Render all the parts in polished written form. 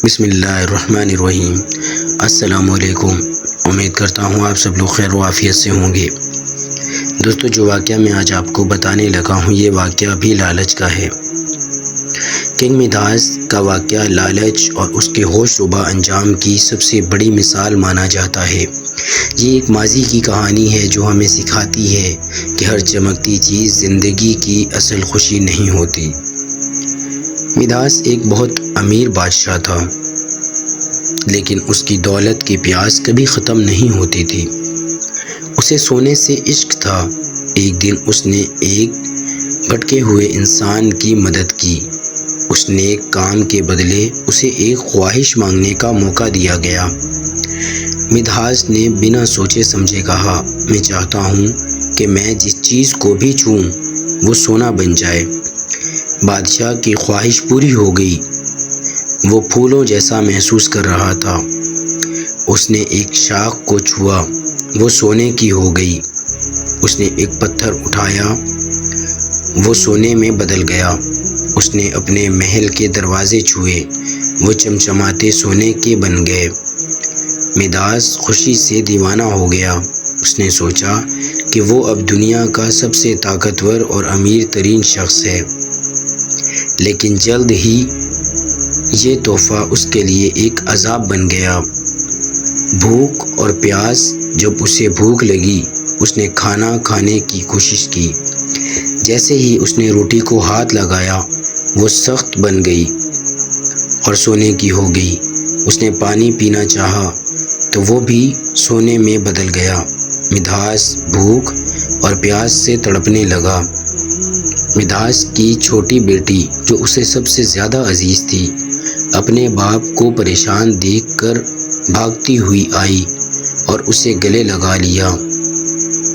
بسم اللہ الرحمن الرحیم۔ السلام علیکم۔ امید کرتا ہوں آپ سب لوگ خیر و عافیت سے ہوں گے۔ دوستو، جو واقعہ میں آج آپ کو بتانے لگا ہوں یہ واقعہ بھی لالچ کا ہے۔ کنگ مداس کا واقعہ لالچ اور اس کے ہوش ربا انجام کی سب سے بڑی مثال مانا جاتا ہے۔ یہ ایک ماضی کی کہانی ہے جو ہمیں سکھاتی ہے کہ ہر چمکتی چیز زندگی کی اصل خوشی نہیں ہوتی۔ مداس ایک بہت امیر بادشاہ تھا، لیکن اس کی دولت کی پیاس کبھی ختم نہیں ہوتی تھی۔ اسے سونے سے عشق تھا۔ ایک دن اس نے ایک بھٹکے ہوئے انسان کی مدد کی۔ اس نیک کام کے بدلے اسے ایک خواہش مانگنے کا موقع دیا گیا۔ مداس نے بنا سوچے سمجھے کہا، میں چاہتا ہوں کہ میں جس چیز کو بھی چھوؤں وہ سونا بن جائے۔ بادشاہ کی خواہش پوری ہو گئی۔ وہ پھولوں جیسا محسوس کر رہا تھا۔ اس نے ایک شاخ کو چھوا، وہ سونے کی ہو گئی۔ اس نے ایک پتھر اٹھایا، وہ سونے میں بدل گیا۔ اس نے اپنے محل کے دروازے چھوئے، وہ چمچماتے سونے کے بن گئے۔ مداس خوشی سے دیوانہ ہو گیا۔ اس نے سوچا کہ وہ اب دنیا کا سب سے طاقتور اور امیر ترین شخص ہے۔ لیکن جلد ہی یہ تحفہ اس کے لیے ایک عذاب بن گیا۔ بھوک اور پیاس۔ جب اسے بھوک لگی، اس نے کھانا کھانے کی کوشش کی۔ جیسے ہی اس نے روٹی کو ہاتھ لگایا، وہ سخت بن گئی اور سونے کی ہو گئی۔ اس نے پانی پینا چاہا تو وہ بھی سونے میں بدل گیا۔ مداس بھوک اور پیاس سے تڑپنے لگا۔ مداس کی چھوٹی بیٹی، جو اسے سب سے زیادہ عزیز تھی، اپنے باپ کو پریشان دیکھ کر بھاگتی ہوئی آئی اور اسے گلے لگا لیا۔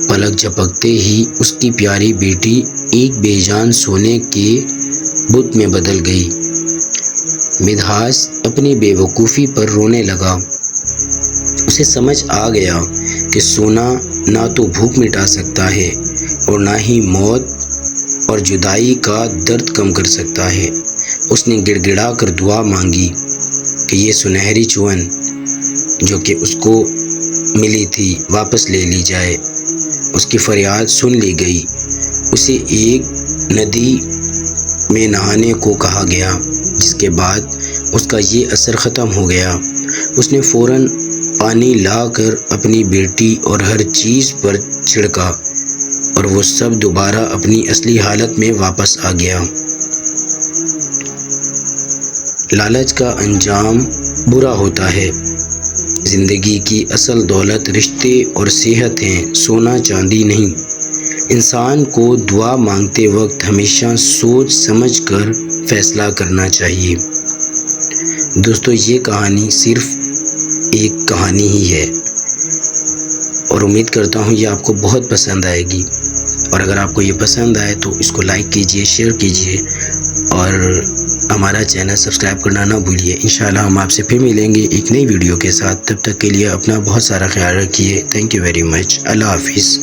پلک جھپکتے ہی اس کی پیاری بیٹی ایک بے جان سونے کے بت میں بدل گئی۔ مداس اپنی بے وقوفی پر رونے لگا۔ اسے سمجھ آ گیا کہ سونا نہ تو بھوک مٹا سکتا ہے اور نہ ہی موت اور جدائی کا درد کم کر سکتا ہے۔ اس نے گڑ گڑا کر دعا مانگی کہ یہ سنہری چون جو کہ اس کو ملی تھی واپس لے لی جائے۔ اس کی فریاد سن لی گئی۔ اسے ایک ندی میں نہانے کو کہا گیا، جس کے بعد اس کا یہ اثر ختم ہو گیا۔ اس نے فوراً پانی لا کر اپنی بیٹی اور ہر چیز پر چھڑکا اور وہ سب دوبارہ اپنی اصلی حالت میں واپس آ گیا۔ لالچ کا انجام برا ہوتا ہے۔ زندگی کی اصل دولت رشتے اور صحت ہیں، سونا چاندی نہیں۔ انسان کو دعا مانگتے وقت ہمیشہ سوچ سمجھ کر فیصلہ کرنا چاہیے۔ دوستو، یہ کہانی صرف ایک کہانی ہی ہے اور امید کرتا ہوں یہ آپ کو بہت پسند آئے گی۔ اور اگر آپ کو یہ پسند آئے تو اس کو لائک کیجئے، شیئر کیجئے اور ہمارا چینل سبسکرائب کرنا نہ بھولیے۔ انشاءاللہ ہم آپ سے پھر ملیں گے ایک نئی ویڈیو کے ساتھ۔ تب تک کے لیے اپنا بہت سارا خیال رکھیے۔ Thank you very much. اللہ حافظ۔